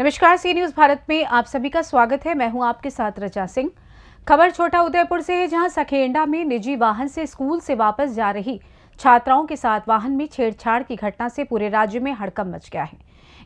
नमस्कार, सी न्यूज़ भारत में आप सभी का स्वागत है। मैं हूं आपके साथ रचा सिंह। खबर छोटा उदयपुर से है, जहां सखेंडा में निजी वाहन से स्कूल से वापस जा रही छात्राओं के साथ वाहन में छेड़छाड़ की घटना से पूरे राज्य में हड़कंप मच गया है।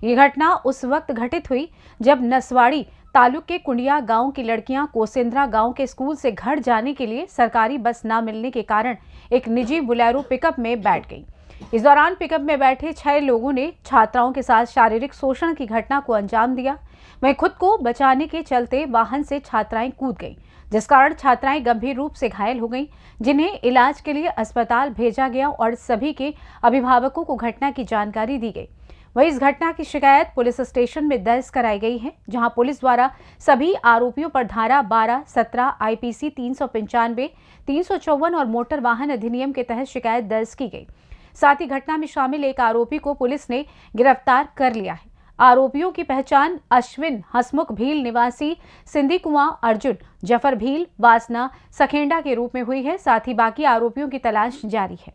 ये घटना उस वक्त घटित हुई जब नसवाड़ी तालुक के कुंडिया गांव की लड़कियां कोसेंद्रा गांव के स्कूल से घर जाने के लिए सरकारी बस न मिलने के कारण एक निजी बुलेरो पिकअप में बैठ गई। इस दौरान पिकअप में बैठे 6 लोगों ने छात्राओं के साथ शारीरिक शोषण की घटना को अंजाम दिया। वहीं खुद को बचाने के चलते वाहन से छात्राएं कूद गईं, जिस कारण छात्राएं गंभीर रूप से घायल हो गईं, जिन्हें इलाज के लिए अस्पताल भेजा गया और सभी के अभिभावकों को घटना की जानकारी दी गई। वहीं इस घटना की शिकायत पुलिस स्टेशन में दर्ज कराई गई है, जहां पुलिस द्वारा सभी आरोपियों पर धारा 12, 17, आईपीसी 395, 354 और मोटर वाहन अधिनियम के तहत शिकायत दर्ज की गई। साथ ही घटना में शामिल एक आरोपी को पुलिस ने गिरफ्तार कर लिया है। आरोपियों की पहचान अश्विन हसमुख भील निवासी सिंधी कुआं अर्जुन जफर भील वासना सखेंडा के रूप में हुई है। साथ ही बाकी आरोपियों की तलाश जारी है।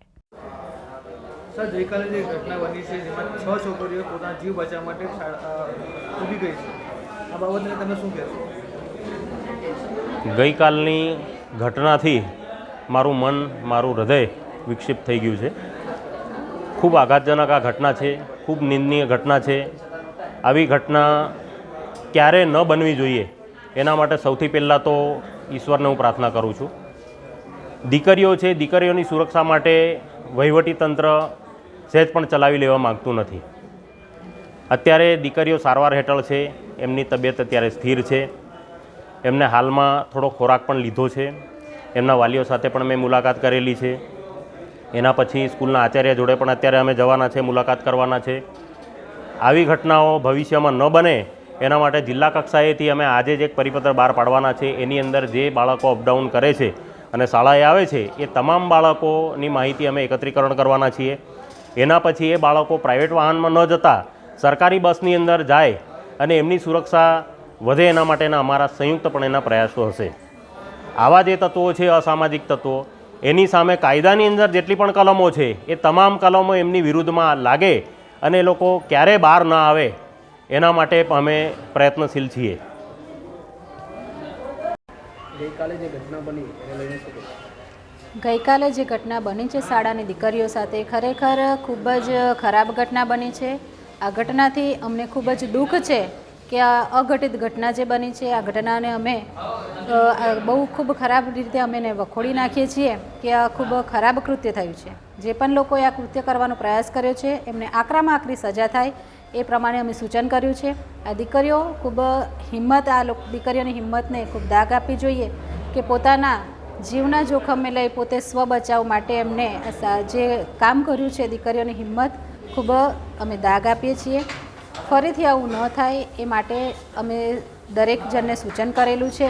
सर, गईकाले जे घटना बनी है जेमां 6 છોકરીઓ પોતાના જીવ બચાવવા માટે કૂદી ગઈ છે, આ બાબતને તમે શું કહેશો? ગઈકાલની ઘટનાથી મારું મન મારું હૃદય વિક્ષિપ્ત થઈ ગયું છે। ખૂબ આઘાતજનક આ ઘટના છે, ખૂબ નિંદનીય ઘટના છે। આવી ઘટના ક્યારે ન બનવી જોઈએ એના માટે સૌથી પહેલાં તો ઈશ્વરને હું પ્રાર્થના કરું છું। દીકરીઓ છે, દીકરીઓની સુરક્ષા માટે વહીવટીતંત્ર સહેજ પણ ચલાવી લેવા માગતું નથી। અત્યારે દીકરીઓ સારવાર હેઠળ છે, એમની તબિયત અત્યારે સ્થિર છે। એમને હાલમાં થોડો ખોરાક પણ લીધો છે। એમના વાલીઓ સાથે પણ મેં મુલાકાત કરેલી છે। એના પછી સ્કૂલના આચાર્ય જોડે પણ અત્યારે અમે જવાના છે, મુલાકાત કરવાના છે। આવી ઘટનાઓ ભવિષ્યમાં ન બને એના માટે જિલ્લા કક્ષાએથી અમે આજે જ એક પરિપત્ર બહાર પાડવાના છે। એની અંદર જે બાળકો અપડાઉન કરે છે અને શાળાએ આવે છે એ તમામ બાળકોની માહિતી અમે એકત્રીકરણ કરવાના છીએ। એના પછી એ બાળકો પ્રાઇવેટ વાહનમાં ન જતા સરકારી બસની અંદર જાય અને એમની સુરક્ષા વધે એના માટેના અમારા સંયુક્તપણેના પ્રયાસો હશે। આવા જે તત્વો છે, અસામાજિક તત્વો, એની સામે કાયદાની અંદર જેટલી પણ કલમો છે એ તમામ કલમો એમની વિરુદ્ધમાં લાગે અને એ લોકો ક્યારે બહાર ન આવે એના માટે અમે પ્રયત્નશીલ છીએ। ગઈકાલે જે ઘટના બની છે શાળાની દીકરીઓ સાથે, ખરેખર ખૂબ જ ખરાબ ઘટના બની છે। આ ઘટનાથી અમને ખૂબ જ દુઃખ છે કે આ અઘટિત ઘટના જે બની છે આ ઘટનાને અમે બહુ ખૂબ ખરાબ રીતે અમે એને વખોડી નાખીએ છીએ કે આ ખૂબ ખરાબ કૃત્ય થયું છે। જે પણ લોકોએ આ કૃત્ય કરવાનો પ્રયાસ કર્યો છે એમને આકરામાં આકરી સજા થાય એ પ્રમાણે અમે સૂચન કર્યું છે। આ દીકરીઓ ખૂબ હિંમત, દીકરીઓની હિંમતને ખૂબ દાગ આપવી જોઈએ કે પોતાના જીવના જોખમે લઈ પોતે સ્વ બચાવ માટે એમને જે કામ કર્યું છે દીકરીઓની હિંમત ખૂબ અમે દાગ આપીએ છીએ। ફરીથી આવું ન થાય એ માટે અમે દરેક જણને સૂચન કરેલું છે।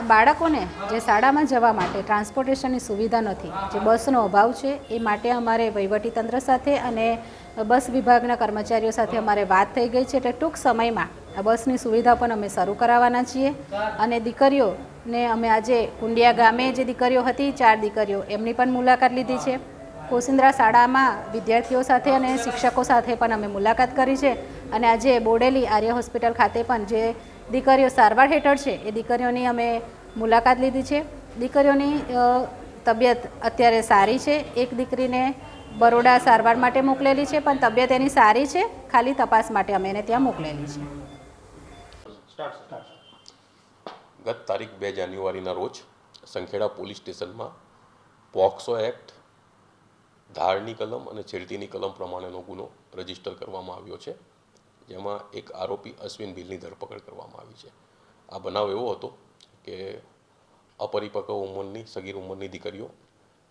બાળકોને જે શાળામાં જવા માટે ટ્રાન્સપોર્ટેશનની સુવિધા નથી, જે બસનો અભાવ છે, એ માટે અમારે વહીવટીતંત્ર સાથે અને બસ વિભાગના કર્મચારીઓ સાથે અમારે વાત થઈ ગઈ છે। એટલે ટૂંક સમયમાં આ બસની સુવિધા પણ અમે શરૂ કરાવવાના છીએ અને દીકરીઓને અમે આજે કુંડિયા ગામે જે દીકરીઓ હતી 4 દીકરીઓ એમની પણ મુલાકાત લીધી છે। કોસિંદ્રા શાળામાં વિદ્યાર્થીઓ સાથે અને શિક્ષકો સાથે પણ અમે મુલાકાત કરી છે અને આજે બોડેલી આર્ય હોસ્પિટલ ખાતે પણ જે દીકરીઓ સારવાર હેઠળ છે એ દીકરીઓની અમે મુલાકાત લીધી છે। દીકરીઓની તબિયત અત્યારે સારી છે। એક દીકરીને બરોડા સારવાર માટે મોકલેલી છે પણ તબિયત એની સારી છે, ખાલી તપાસ માટે અમે એને ત્યાં મોકલેલી છે। ગત તારીખ 2 જાન્યુઆરીના રોજ સંખેડા પોલીસ સ્ટેશનમાં પોક્સો એક્ટ, ધારની કલમ અને છેડતીની કલમ પ્રમાણેનો ગુનો રજીસ્ટર કરવામાં આવ્યો છે, જેમાં એક આરોપી અશ્વિન ભીલની ધરપકડ કરવામાં આવી છે। આ બનાવ એવો હતો કે અપરિપક્વ ઉંમરની સગીર ઉંમરની દીકરીઓ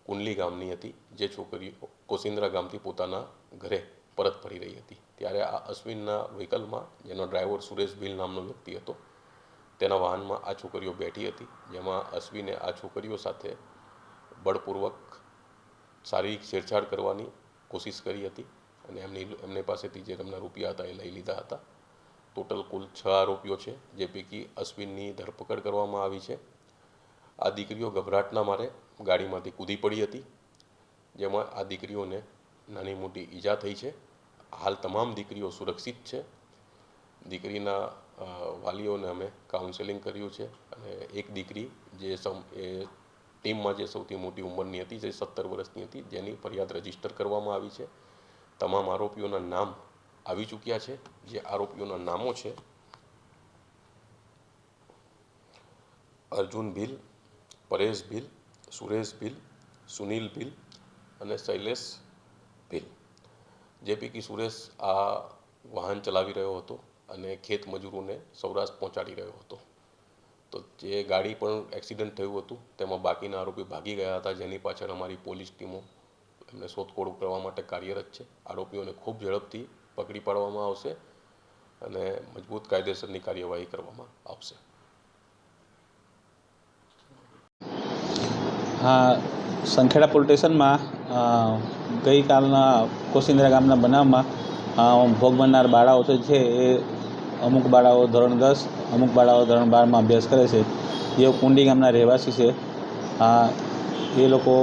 કુંડલી ગામની હતી, જે છોકરીઓ કોસિંદ્રા ગામથી પોતાના ઘરે પરત ફરી રહી હતી, ત્યારે આ અશ્વિનના વ્હીકલમાં, જેનો ડ્રાઈવર સુરેશ ભીલ નામનો વ્યક્તિ હતો, તેના વાહનમાં આ છોકરીઓ બેઠી હતી, જેમાં અશ્વિને આ છોકરીઓ સાથે બળપૂર્વક શારીરિક છેડછાડ કરવાની કોશિશ કરી હતી અને એમની પાસેથી જે તેમના રૂપિયા હતા એ લઈ લીધા હતા। ટોટલ કુલ 6 આરોપીઓ છે, જે પૈકી અશ્વિનની ધરપકડ કરવામાં આવી છે। આ દીકરીઓ ગભરાટના મારે ગાડીમાંથી કૂદી પડી હતી, જેમાં આ દીકરીઓને નાની મોટી ઈજા થઈ છે। હાલ તમામ દીકરીઓ સુરક્ષિત છે। દીકરીના વાલીઓને અમે કાઉન્સેલિંગ કર્યું છે અને એક દીકરી જે એ ટીમમાં જે સૌથી મોટી ઉંમરની હતી, જે 17 વર્ષની હતી, જેની ફરિયાદ રજીસ્ટર કરવામાં આવી છે. તમામ આરોપીઓના નામ આવી ચૂક્યા છે. જે આરોપીઓના નામો છે: અર્જુન ભીલ, પરેશ ભીલ, સુરેશ ભીલ, સુનિલ ભીલ અને શૈલેષ ભીલ. જે પૈકી સુરેશ આ વાહન ચલાવી રહ્યો હતો અને ખેત મજૂરોને સૌરાષ્ટ્ર પહોંચાડી રહ્યો હતો. તો જે ગાડી પણ એક્સિડન્ટ થયું હતું તેમાં બાકીના આરોપી ભાગી ગયા હતા, જેની પાછળ અમારી પોલીસ ટીમો એમને શોધખોળ કરવા માટે કાર્યરત છે. આરોપીઓને ખૂબ ઝડપથી પકડી પાડવામાં આવશે અને મજબૂત કાયદેસરની કાર્યવાહી કરવામાં આવશે. હા, સંખેડા પોલીસ સ્ટેશનમાં ગઈકાલના કોશિંદ્રા ગામના બનાવમાં ભોગ બનનાર બાળાઓ છે એ અમુક બાળાઓ ધોરણ 10, અમુક બાળાઓ ધોરણ 12માં અભ્યાસ કરે છે. જેઓ કુંડી ગામના રહેવાસી છે. એ લોકો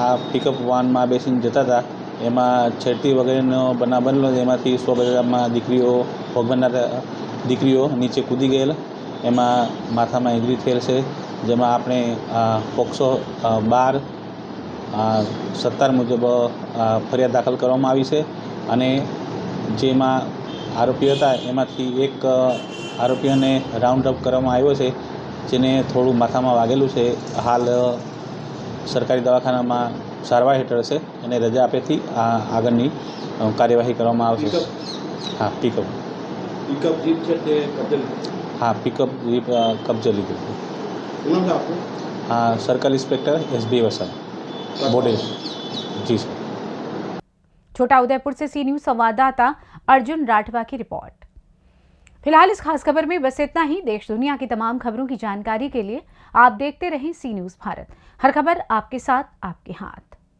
આ પિકઅપ વાનમાં બેસીને જતા હતા. એમાં છેડતી વગેરેનો બનાવ બનેલો. એમાંથી 100 ગ્રામમાં ભોગ બનનાર દીકરીઓ નીચે કૂદી ગયેલ. એમાં માથામાં ઇન્જરી થયેલ છે. જેમાં આપણે પોક્સો 12-17 મુજબ ફરિયાદ દાખલ કરવામાં આવી છે અને જેમાં આરોપીઓ હતા એમાંથી એક આરોપીઓને રાઉન્ડ અપ કરવામાં આવ્યો છે, જેને થોડું માથામાં વાગેલું છે. હાલ સરકારી દવાખાનામાં સારવાર હેઠળ છે અને રજા આપેથી આગળની કાર્યવાહી કરવામાં આવશે. હા, પિકઅપ જીપ છે તે કબજે લીધી. હા, પિકઅપ જીપ કબજે લીધી. હા, સર્કલ ઇન્સ્પેક્ટર SB वसाई बोडे. जी सर. छोटाउदेपुर से सी न्यूज संवाददाता अर्जुन राठवा की रिपोर्ट. फिलहाल इस खास खबर में बस इतना ही. देश दुनिया की तमाम खबरों की जानकारी के लिए आप देखते रहें सी न्यूज भारत. हर खबर आपके साथ, आपके हाथ.